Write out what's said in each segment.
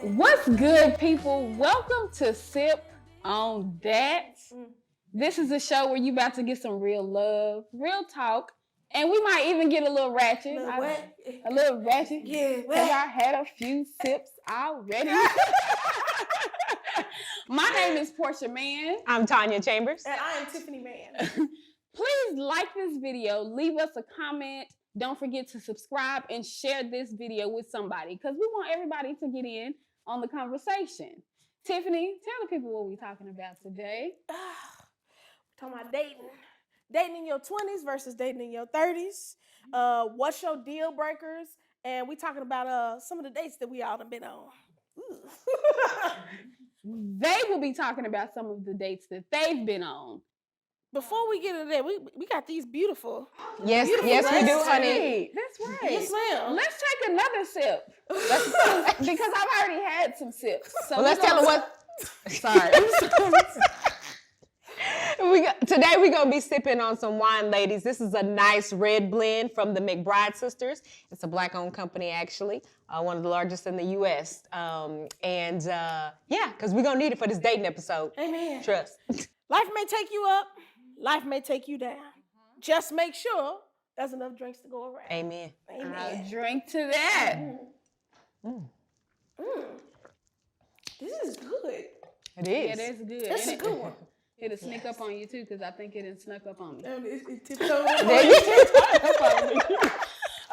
What's good, people? Welcome to Sip on That. This is a show where you about to get some real love, real talk, and we might even get a little ratchet. A little ratchet. Yeah, because I had a few sips already. My name is Portia Mann. I'm Tanya Chambers. And I am Tiffany Mann. Please like this video, leave us a comment. Don't forget to subscribe and share this video with somebody because we want everybody to get in on the conversation. Tiffany, tell the people what we're talking about today. We're talking about dating. Dating in your 20s versus dating in your 30s. What's your deal breakers? And we talking about some of the dates that we all done been on. They will be talking about some of the dates that they've been on. Before we get into that, we got these beautiful. Yes, we do, honey. That's right. Yes, ma'am. Let's take another sip. Because I've already had some sips. So Well, let's tell them what. Sorry. Today we're going to be sipping on some wine, ladies. This is a nice red blend from the McBride Sisters. It's a Black-owned company, actually. One of the largest in the U.S. Because we're going to need it for this dating episode. Amen. Trust. Life may take you up. Life may take you down. Just make sure there's enough drinks to go around. Amen. Amen. I'll drink to that. This is good. It is. Yeah, that's good. That's a good one. It'll sneak up on you, too, because I think it done snuck up on me. It tiptoed up.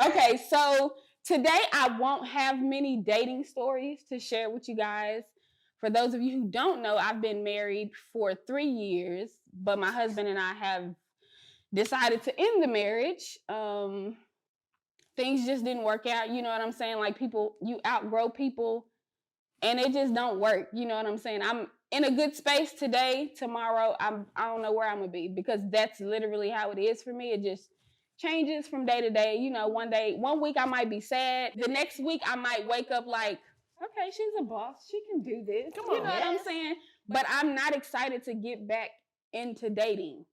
Okay, so today I won't have many dating stories to share with you guys. For those of you who don't know, I've been married for 3 years, but my husband and I have decided to end the marriage. Things just didn't work out. You know what I'm saying? Like you outgrow people and it just don't work. You know what I'm saying? I'm in a good space today. Tomorrow, I don't know where I'm going to be because that's literally how it is for me. It just changes from day to day. You know, one week I might be sad. The next week I might wake up like, okay, she's a boss. She can do this. You know what I'm saying? But I'm not excited to get back into dating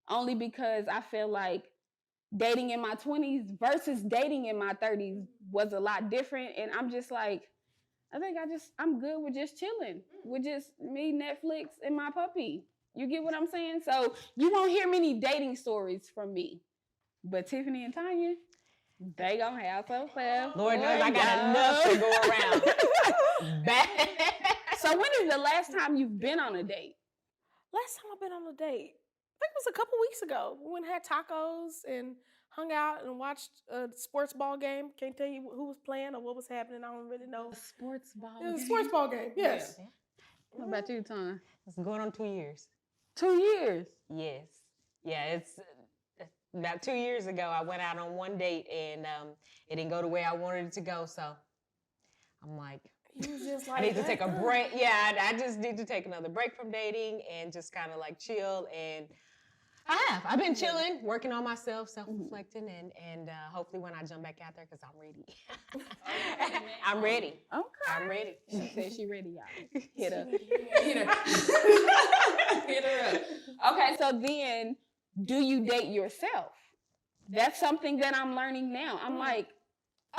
only because I feel like dating in my 20s versus dating in my 30s was a lot different. And I'm just like, I think I'm good with just chilling with just me, Netflix, and my puppy. You get what I'm saying? So you won't hear many dating stories from me. But Tiffany and Tanya, they gonna have some fun. Lord knows I got enough to go around. So when is the last time you've been on a date? Last time I've been on a date, I think it was a couple weeks ago. We went and had tacos and hung out and watched a sports ball game. Can't tell you who was playing or what was happening. I don't really know. A sports ball It was a game? sports ball game, yes. Yeah. What about you, Tanya? It's going on 2 years. 2 years? Yes. Yeah, it's about 2 years ago, I went out on one date and it didn't go the way I wanted it to go. So I'm like, You was just like I need to take a break. Yeah, I just need to take another break from dating and just kind of like chill. And I've been chilling, working on myself, self-reflecting, and hopefully when I jump back out there, because I'm ready. I'm ready. Okay. I'm ready. She said she ready, y'all. Hit her. Hit her up. Okay, so then, do you date yourself? That's something that I'm learning now. I'm like,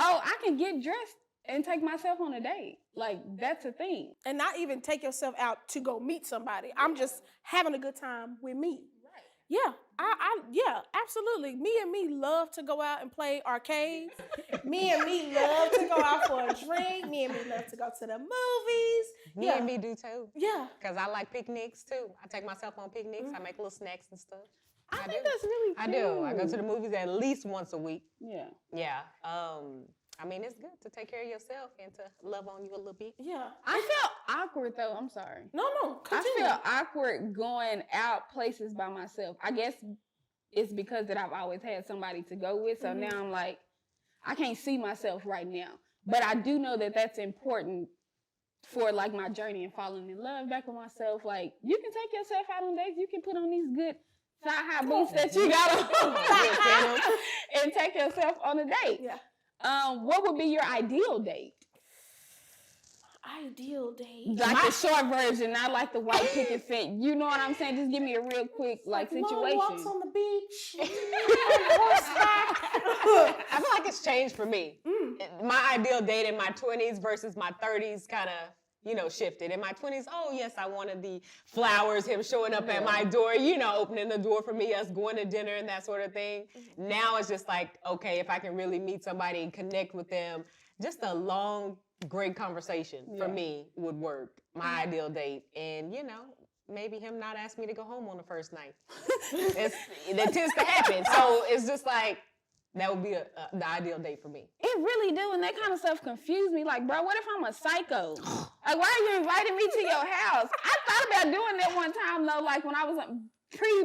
oh, I can get dressed and take myself on a date. Like, that's a thing. And not even take yourself out to go meet somebody. I'm just having a good time with me. Yeah, yeah, absolutely. Me love to go out and play arcades. Me love to go out for a drink. Me love to go to the movies. Me and me do too. Yeah. Because I like picnics too. I take myself on picnics. I make little snacks and stuff. I think that's really cool. I do. I go to the movies at least once a week. Yeah. Yeah. I mean, it's good to take care of yourself and to love on you a little bit. Yeah. I felt awkward, though. I'm sorry. No, continue. I feel awkward going out places by myself. I guess it's because that I've always had somebody to go with. So now I'm like, I can't see myself right now. But I do know that that's important for like my journey and falling in love back with myself. Like, you can take yourself out on dates. You can put on these good thigh-high boots that you got on and take yourself on a date. Yeah. What would be your ideal date? ideal date. Like the short version, not like the white picket fence. You know what I'm saying? Just give me a real quick like Long situation. walks on the beach, on horseback. I feel like it's changed for me. My ideal date in my 20s versus my 30s kind of, shifted. In my 20s, oh yes, I wanted the flowers, him showing up at my door, opening the door for me, us going to dinner and that sort of thing. Now it's just like, okay, if I can really meet somebody and connect with them, just a long, great conversation for me would work. My ideal date. And, maybe him not ask me to go home on the first night. That tends to happen. So it's just like, that would be the ideal date for me. It really do, and that kind of stuff confused me. Like, bro, what if I'm a psycho? Like, why are you inviting me to your house? I thought about doing that one time, though, like when I was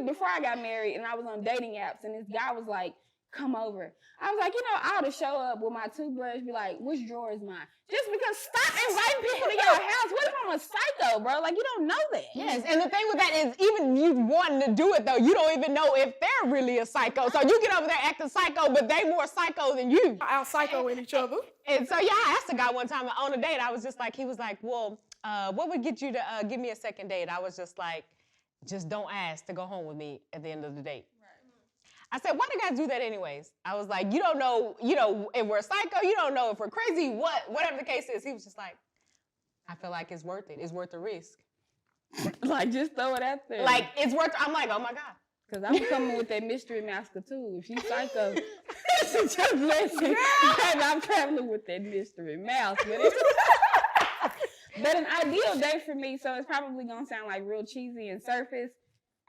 before I got married, and I was on dating apps, and this guy was like, come over. I was like, I ought to show up with my toothbrush, be like, which drawer is mine? Just because, stop inviting people to your house. What if I'm a psycho, bro? Like, you don't know that. Yes, and the thing with that is, even you wanting to do it, though, you don't even know if they're really a psycho. So you get over there acting psycho, but they more psycho than you. Out psychoing each other. And so, I asked a guy one time on a date, I was just like, he was like, well, what would get you to give me a second date? I was just like, just don't ask to go home with me at the end of the date. I said, why do guys do that anyways? I was like, you don't know, if we're psycho, you don't know if we're crazy, whatever the case is. He was just like, I feel like it's worth it. It's worth the risk. Like, just throw it out there. Like, it's worth, I'm like, oh my God. Because I'm coming with that mystery masker too. If she's psycho, just listen. And I'm traveling with that mystery mask. But an ideal day for me, so it's probably going to sound like real cheesy and surface.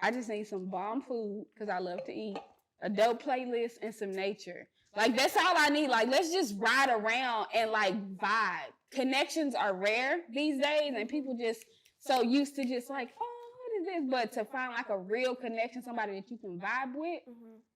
I just need some bomb food because I love to eat. A dope playlist and some nature. Like, that's all I need. Like, let's just ride around and like vibe. Connections are rare these days, and people just so used to just like, oh, what is this? But to find like a real connection, somebody that you can vibe with,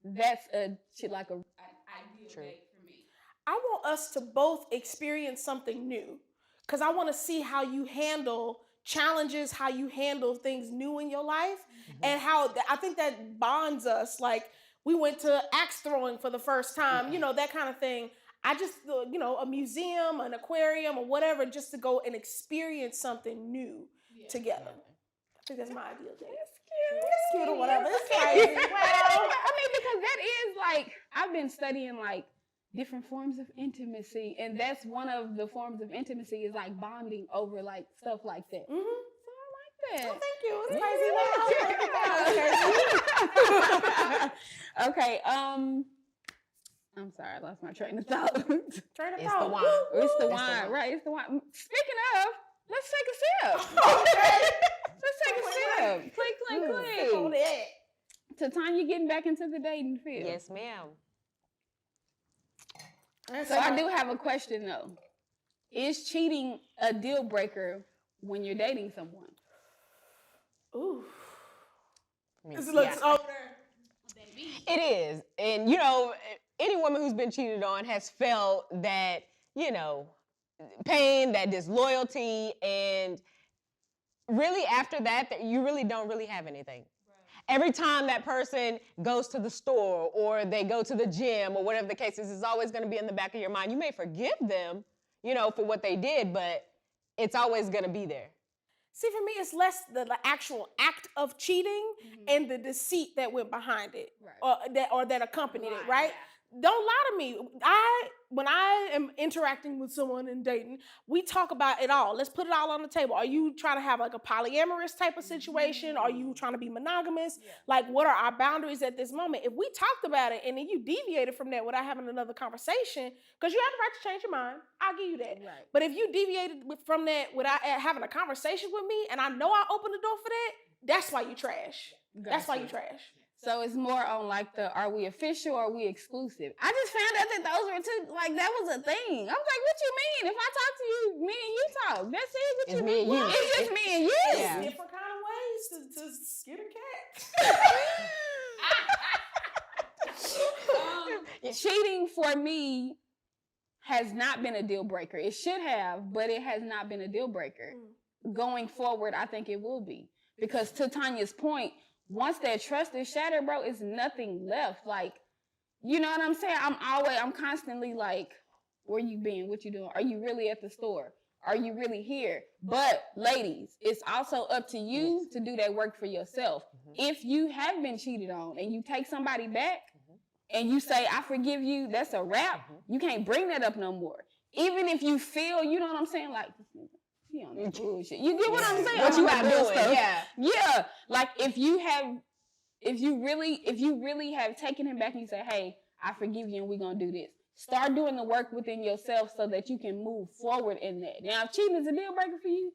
that's a shit like a ideal date for me. I want us to both experience something new, because I want to see how you handle challenges, how you handle things new in your life, and how I think that bonds us. Like, we went to axe throwing for the first time, that kind of thing. I just, a museum, an aquarium, or whatever, just to go and experience something new together. I think that's my ideal date. It's cute or whatever. It's crazy. Well, I mean, because that is like, I've been studying like different forms of intimacy, and that's one of the forms of intimacy is like bonding over like stuff like that. Oh, thank you. It's crazy. Okay, I'm sorry, I lost my train of thought. It's the wine. It's the wine, right? It's the wine. Speaking of, let's take a sip. Okay. Let's take a sip. Click, On click. Tanya getting back into the dating field. Yes, ma'am. So I do have a question though. Is cheating a deal breaker when you're dating someone? Ooh. It Looks over there. It is. And, any woman who's been cheated on has felt that, pain, that disloyalty, and really after that you really don't really have anything. Every time that person goes to the store or they go to the gym or whatever the case is, it's always going to be in the back of your mind. You may forgive them, for what they did, but it's always going to be there. See, for me, it's less the actual act of cheating and the deceit that went behind it, or that accompanied it, right? Yeah. Don't lie to me. When I am interacting with someone and dating, we talk about it all. Let's put it all on the table. Are you trying to have like a polyamorous type of situation? Are you trying to be monogamous? Yeah. Like, what are our boundaries at this moment? If we talked about it and then you deviated from that without having another conversation, because you have the right to change your mind, I'll give you that. Right. But if you deviated from that without having a conversation with me, and I know I opened the door for that, that's why you trash. Gotcha. That's why you trash. So it's more on like are we official or are we exclusive? I just found out that those were two, like that was a thing. I was like, what you mean? If I talk to you, me and you talk. That's it. What it's you me mean? and you. It's just me and you. Yeah. Different kind of ways to skin a cat. Cheating for me has not been a deal breaker. It should have, but it has not been a deal breaker. Going forward, I think it will be. Because to Tanya's point, once that trust is shattered, bro, it's nothing left. Like, you know what I'm saying? I'm constantly like, where you been? What you doing? Are you really at the store? are you really here? But ladies, it's also up to you to do that work for yourself. If you have been cheated on and you take somebody back and you say, I forgive you, that's a wrap. You can't bring that up no more. Even if you feel, you know what I'm saying? Like, he on that bullshit. You get what I'm saying? What you got doing? stuff. Yeah. Yeah. Like if you really have taken him back and you say, hey, I forgive you and we're gonna do this. Start doing the work within yourself so that you can move forward in that. Now, if cheating is a deal breaker for you,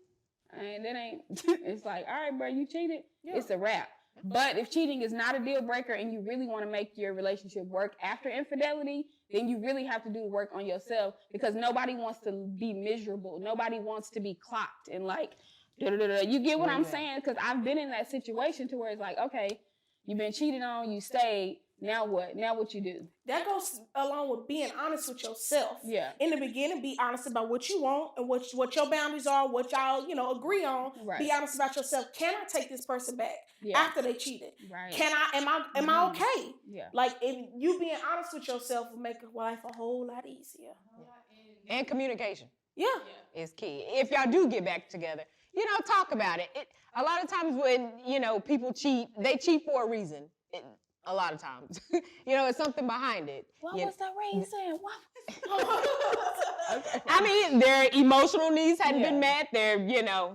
and that ain't, it's like, all right, bro, you cheated, it's a wrap. But if cheating is not a deal breaker and you really want to make your relationship work after infidelity, then you really have to do the work on yourself, because nobody wants to be miserable. Nobody wants to be clocked and like, da-da-da-da. You get what I'm saying? Because I've been in that situation to where it's like, okay, you've been cheated on, you stayed. Now what? Now what you do? That goes along with being honest with yourself. Yeah. In the beginning, be honest about what you want and what your boundaries are, what y'all, agree on. Right. Be honest about yourself. Can I take this person back Yeah. after they cheated? Right. Am I okay? Yeah. Like, if you being honest with yourself will make life a whole lot easier. And communication Yeah. is key. If y'all do get back together, talk about it. A lot of times when, people cheat, they cheat for a reason. A lot of times. It's something behind it. What was that reason? I mean, their emotional needs hadn't been met. Their,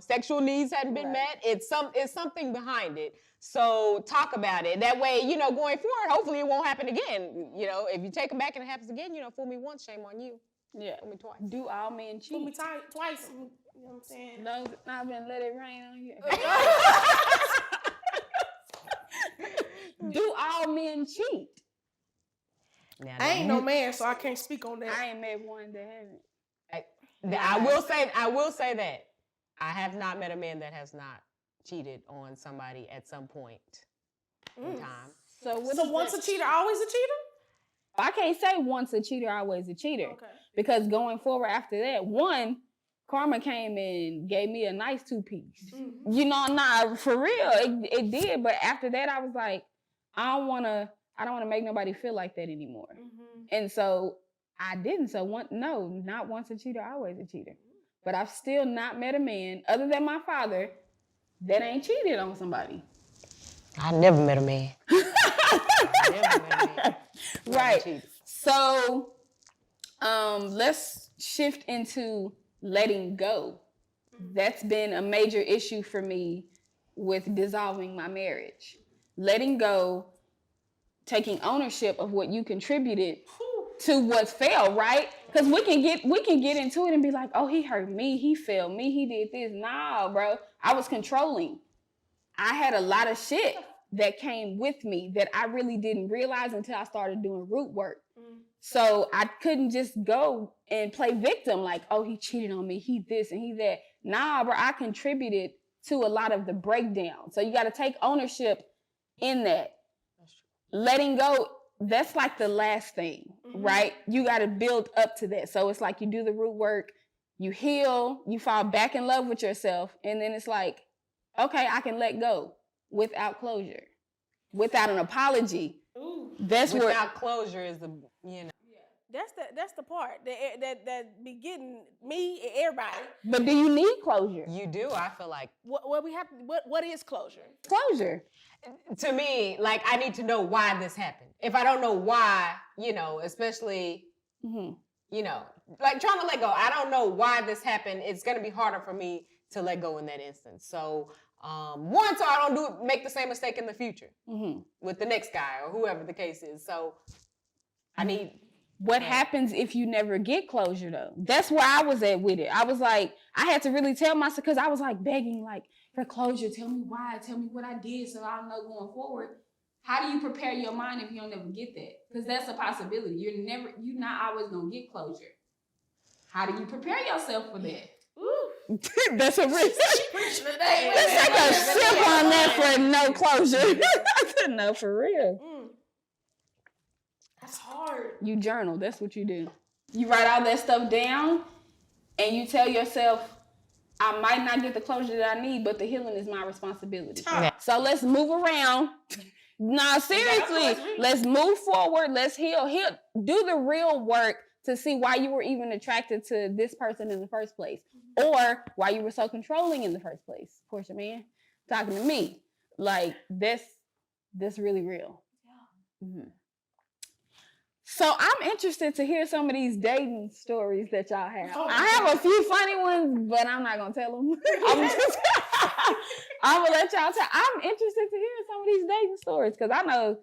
sexual needs hadn't been met. It's something behind it. So talk about it. That way, going forward, hopefully it won't happen again. If you take them back and it happens again, fool me once, shame on you. Yeah. Fool me twice. Do all men cheat? Fool me twice. You know what I'm saying? No, I've been let it rain on you. Do all men cheat? Now, I ain't no man, so I can't speak on that. I ain't met one that haven't. I will say that I have not met a man that has not cheated on somebody at some point in time. So once a cheater, always a cheater? I can't say once a cheater, always a cheater. Okay. Because going forward after that, one, karma came and gave me a nice 2-piece. Mm-hmm. For real, it did. But after that, I was like, I don't want to make nobody feel like that anymore. Mm-hmm. And so I didn't. So not once a cheater, always a cheater. But I've still not met a man other than my father that ain't cheated on somebody. I never met a man. Right. So let's shift into letting go. That's been a major issue for me with dissolving my marriage. Letting go, taking ownership of what you contributed to what failed, right? Because we can get into it and be like, oh, he hurt me, he failed me, he did this. Nah, bro. I was controlling. I had a lot of shit that came with me that I really didn't realize until I started doing root work. So I couldn't just go and play victim like, oh, he cheated on me, he this and he that. Nah, bro, I contributed to a lot of the breakdown. So you got to take ownership in that. Letting go, that's like the last thing, right? You got to build up to that. So it's like you do the root work, you heal, you fall back in love with yourself, and then it's like, okay, I can let go without closure, without an apology. Ooh. Without closure is the, That's the part that be getting me and everybody. But do you need closure? You do, I feel like. What is closure? Closure. To me, like, I need to know why this happened. If I don't know why, especially, like trying to let go, I don't know why this happened, it's going to be harder for me to let go in that instance. So, so I don't make the same mistake in the future with the next guy or whoever the case is. So I need. What happens if you never get closure though? That's where I was at with it. I was like, I had to really tell myself, because I was like begging like for closure. Tell me why, tell me what I did so I'll know going forward. How do you prepare your mind if you don't ever get that? Because that's a possibility. You're not always gonna get closure. How do you prepare yourself for that? Ooh. That's a risk. Preaching today. Let's take a sip on that for no closure. No, for real. That's hard. You journal. That's what you do. You write all that stuff down, and you tell yourself, I might not get the closure that I need, but the healing is my responsibility. Yeah. So let's move around. Nah, seriously. Let's move forward. Let's heal. Do the real work to see why you were even attracted to this person in the first place. or why you were so controlling in the first place. Portia, man, talking to me. Like, this really real. Mm-hmm. So I'm interested to hear some of these dating stories that y'all have. I have a few funny ones, but I'm not gonna tell them. I'm gonna let y'all tell. I'm interested to hear some of these dating stories because I know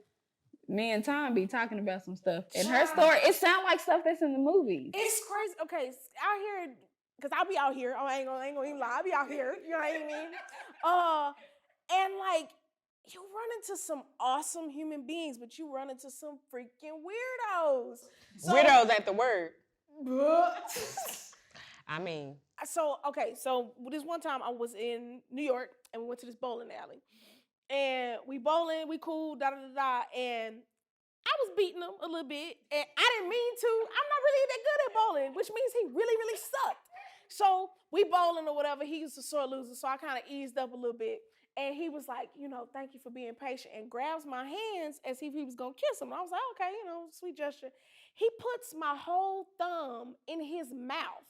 me and Tom be talking about some stuff. And her story, it sounds like stuff that's in the movies. It's crazy. Okay, out here, because I'll be out here. I ain't gonna even lie. I'll be out here. You know what I mean? And like, you run into some awesome human beings, but you run into some freaking weirdos. Weirdos at the word. I mean. So this one time I was in New York and we went to this bowling alley. And we bowling, we cool, and I was beating him a little bit. And I didn't mean to. I'm not really that good at bowling, which means he really, really sucked. So we bowling or whatever. He was a sore loser, so I kind of eased up a little bit. And he was like, thank you for being patient, and grabs my hands as if he was going to kiss him. And I was like, okay, sweet gesture. He puts my whole thumb in his mouth.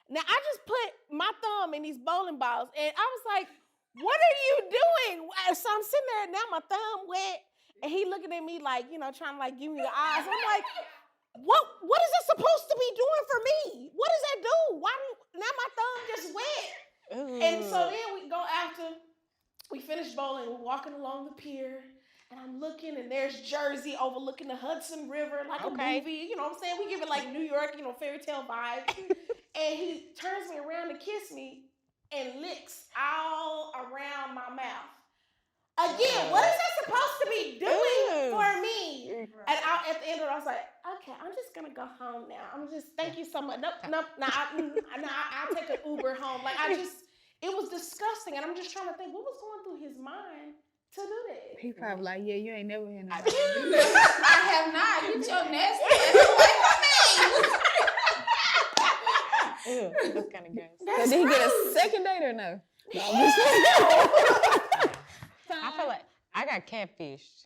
Now, I just put my thumb in these bowling balls, and I was like, what are you doing? So I'm sitting there, now my thumb wet, and he looking at me like, trying to like give me the eyes. I'm like, what is this supposed to be doing for me? What does that do? Why now my thumb just wet? Ooh. And so then we go after we finish bowling, we're walking along the pier, and I'm looking, and there's Jersey overlooking the Hudson River like a movie. You know what I'm saying? We give it like New York, fairy tale vibe. And he turns me around to kiss me and licks all around my mouth. Again, what is that supposed to be doing for me? And at the end of it, I was like, okay, I'm just gonna go home now. Thank you so much. Nope, I'll take an Uber home. Like, it was disgusting, and I'm just trying to think, what was going through his mind to do that? He probably like, yeah, you ain't never had nobody. I have not. Get your nasty ass away from me. Ew, that's kind of gross. So did he get a second date or no? No, I feel like I got catfished.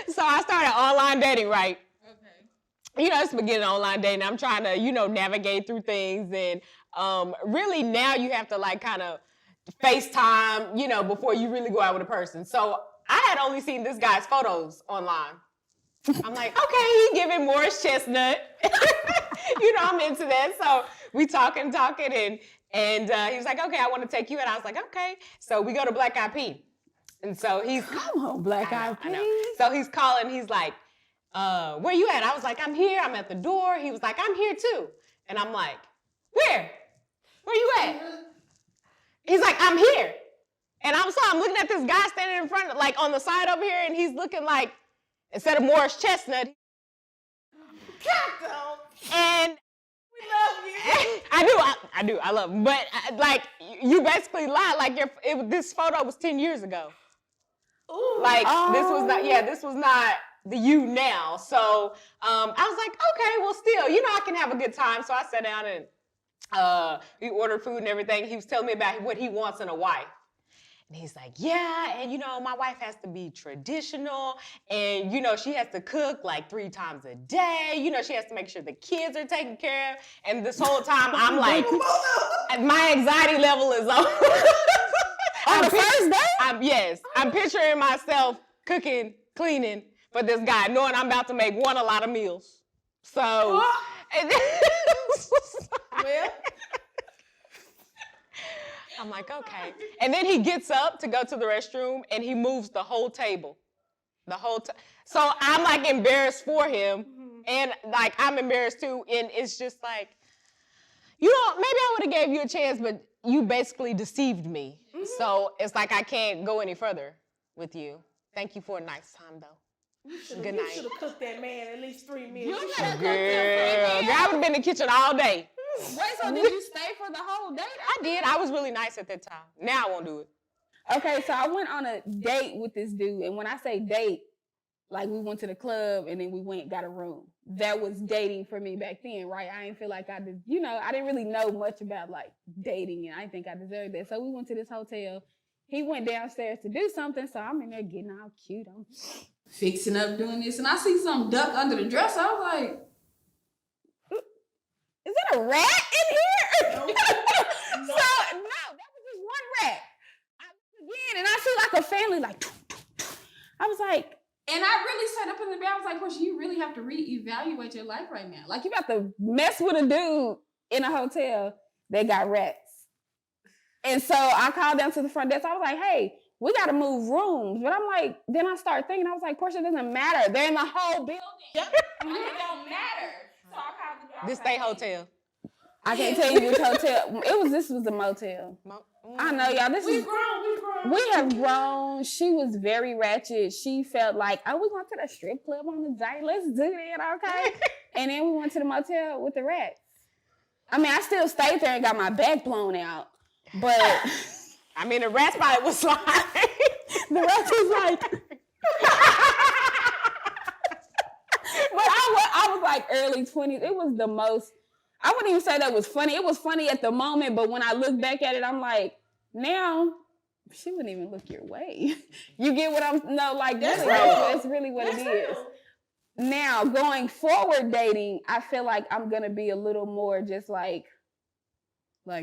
So I started online dating, right? Okay. It's beginning online dating. I'm trying to, navigate through things. And really now you have to like kind of FaceTime, before you really go out with a person. So I had only seen this guy's photos online. I'm like, okay, he giving Morris Chestnut. I'm into that. So we talking, and he was like, okay, I want to take you. And I was like, okay. So we go to Black Eyed Peas. And so he's... Come on, Black Eyed Peas. So he's calling, he's like, where you at? I was like, I'm here, I'm at the door. He was like, I'm here too. And I'm like, where? Where you at? He's like, I'm here. And I'm looking at this guy standing in front, like on the side over here, and he's looking like, instead of Morris Chestnut. And we love you. I do. I love him. But like, you basically lied. Like this photo was 10 years ago. Ooh. Like this was not the you now. So I was like, okay, well still, I can have a good time. So I sat down and we ordered food and everything. He was telling me about what he wants in a wife. And he's like, yeah, and my wife has to be traditional, and she has to cook like 3 times a day. She has to make sure the kids are taken care of. And this whole time I'm like, my anxiety level is on. On the first day? Yes, I'm picturing myself cooking, cleaning for this guy, knowing I'm about to make a lot of meals. So, well. I'm like, okay. And then he gets up to go to the restroom and he moves the whole table. So I'm like embarrassed for him. And like, I'm embarrassed too. And it's just like, maybe I would have gave you a chance, but you basically deceived me. Mm-hmm. So it's like, I can't go any further with you. Thank you for a nice time though. Good night. You should have cooked that man at least 3 meals. You should have cooked him. I would have been in the kitchen all day. Wait, so did you stay for the whole date? I did. I was really nice at that time. Now I won't do it. Okay, so I went on a date with this dude, and when I say date, like we went to the club and then we went and got a room. That was dating for me back then, right? I didn't feel like I did, I didn't really know much about like dating, and I didn't think I deserved that. So we went to this hotel. He went downstairs to do something, so I'm in there getting all cute. I'm fixing up, doing this, and I see some duck under the dresser. I was like, a rat in here? So, no, that was just one rat. I looked again, and I see like a family, like, I was like, And I really sat up in the bed. I was like, Portia, you really have to reevaluate your life right now. you about to mess with a dude in a hotel that got rats. And so I called down to the front desk. I was like, hey, we got to move rooms. But I'm like, then I started thinking, I was like, Portia, it doesn't matter. They're in the whole building. Yep. It don't matter. So I called the girl. This they hotel. I can't tell you which hotel. This was a motel. I know, y'all. We grown. We have grown. She was very ratchet. She felt like, oh, we went to the strip club on the day. Let's do that, okay? And then we went to the motel with the rats. I mean, I still stayed there and got my back blown out. But I mean, the rat spot was like, the rats was like, but I was like early 20s. It was the most, I wouldn't even say that was funny. It was funny at the moment, but when I look back at it, I'm like, now, she wouldn't even look your way. You get what that's really what it is. Now, going forward dating, I feel like I'm going to be a little more just like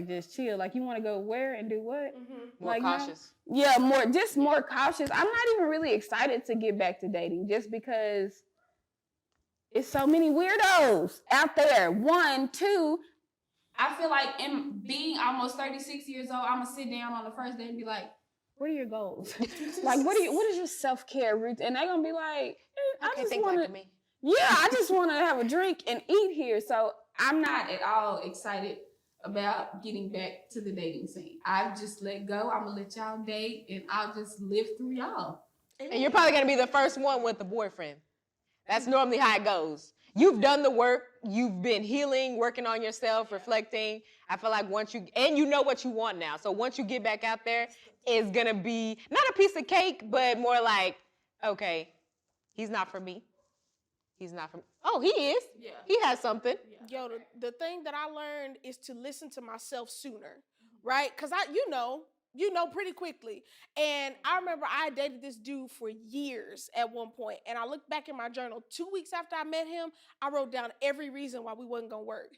just chill. Like, you want to go where and do what? Mm-hmm. more cautious. Yeah, more cautious. I'm not even really excited to get back to dating just because it's so many weirdos out there. 1, 2. I feel like in being almost 36 years old, I'm gonna sit down on the first day and be like, what are your goals? Like, what is your self-care routine? And they're gonna be like, I Okay, just think want like to, me. I just want to have a drink and eat here. So I'm not at all excited about getting back to the dating scene. I've just let go. I'm gonna let y'all date and I'll just live through y'all. And you're probably gonna be the first one with a boyfriend. That's normally how it goes. You've done the work. You've been healing, working on yourself, reflecting. I feel like you know what you want now. So once you get back out there, it's gonna be not a piece of cake, but more like, okay, he's not for me. He's not for me. Oh, he is. Yeah. He has something. Yo, the thing that I learned is to listen to myself sooner, right? Because you know pretty quickly. And I remember I dated this dude for years at one point, and I looked back in my journal 2 weeks after I met him, I wrote down every reason why we wasn't gonna work.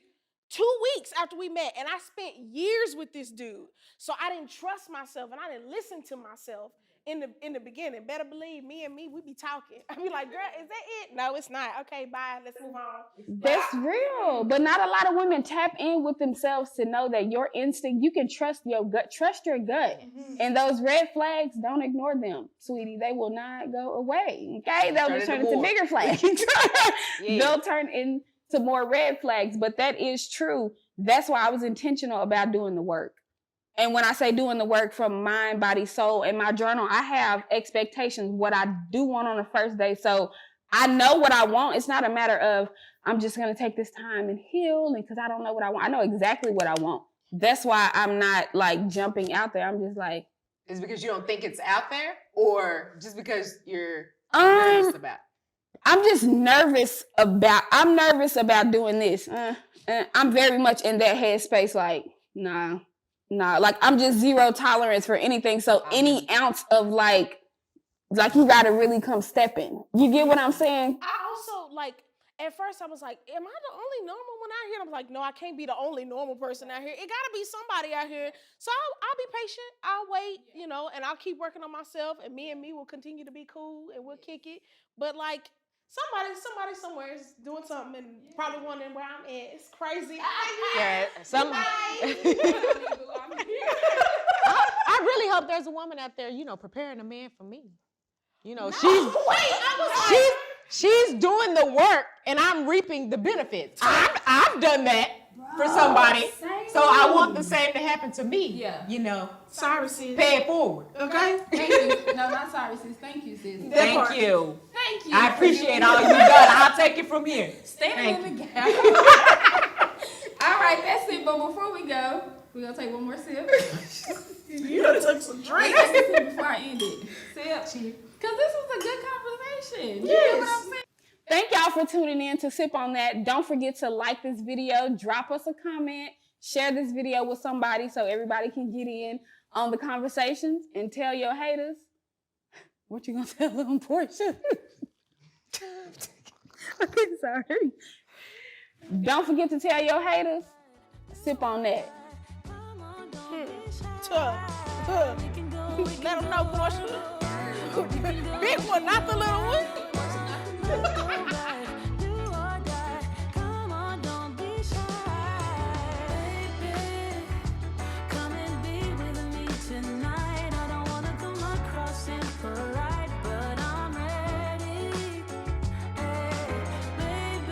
2 weeks after we met, and I spent years with this dude. So I didn't trust myself, and I didn't listen to myself in the beginning. Better believe me, we be talking. I be like, girl, is that it? No, it's not. Okay, bye, let's move on. that's real. But not a lot of women tap in with themselves to know that your instinct, you can trust your gut. Trust your gut. Mm-hmm. And those red flags, don't ignore them, sweetie. They will not go away. Okay? They'll just turn into bigger flags. They'll turn into more red flags. But that is true. That's why I was intentional about doing the work. And when I say doing the work from mind, body, soul, and my journal, I have expectations, what I do want on the first day. So I know what I want. It's not a matter of, I'm just going to take this time and heal because I don't know what I want. I know exactly what I want. That's why I'm not like jumping out there. I'm just like. Is it because you don't think it's out there, or just because you're nervous about it? I'm just nervous about doing this. I'm very much in that headspace. Like, nah, like I'm just zero tolerance for anything. So any ounce of like you gotta really come stepping. You get what I'm saying? I also at first I was like, am I the only normal one out here? And I was like, no, I can't be the only normal person out here. It gotta be somebody out here. So I'll be patient. I'll wait, and I'll keep working on myself, and me will continue to be cool and we'll kick it. But like somebody somewhere is doing something and probably wondering where I'm at. It's crazy. Yeah, I really hope there's a woman out there, preparing a man for me. She's doing the work and I'm reaping the benefits. I've done that for somebody. So I want the same to happen to me. Yeah. Sorry, sis. Pay it forward. Okay? Thank you. No, not sorry, sis. Thank you, sis. Thank you. Thank you. I appreciate all you've done. I'll take it from here. Standing in the gap. All right, that's it. But before we go, we're going to take one more sip. You done took some drinks. Take a sip before I end it. Sip. Because this was a good conversation. You know what I'm saying? Thank y'all for tuning in to Sip on That. Don't forget to like this video, drop us a comment, share this video with somebody so everybody can get in on the conversations, and tell your haters. What you gonna tell them, Portia? Okay, sorry. Don't forget to tell your haters sip on that. Let them know, Portia. Big one, not the little one.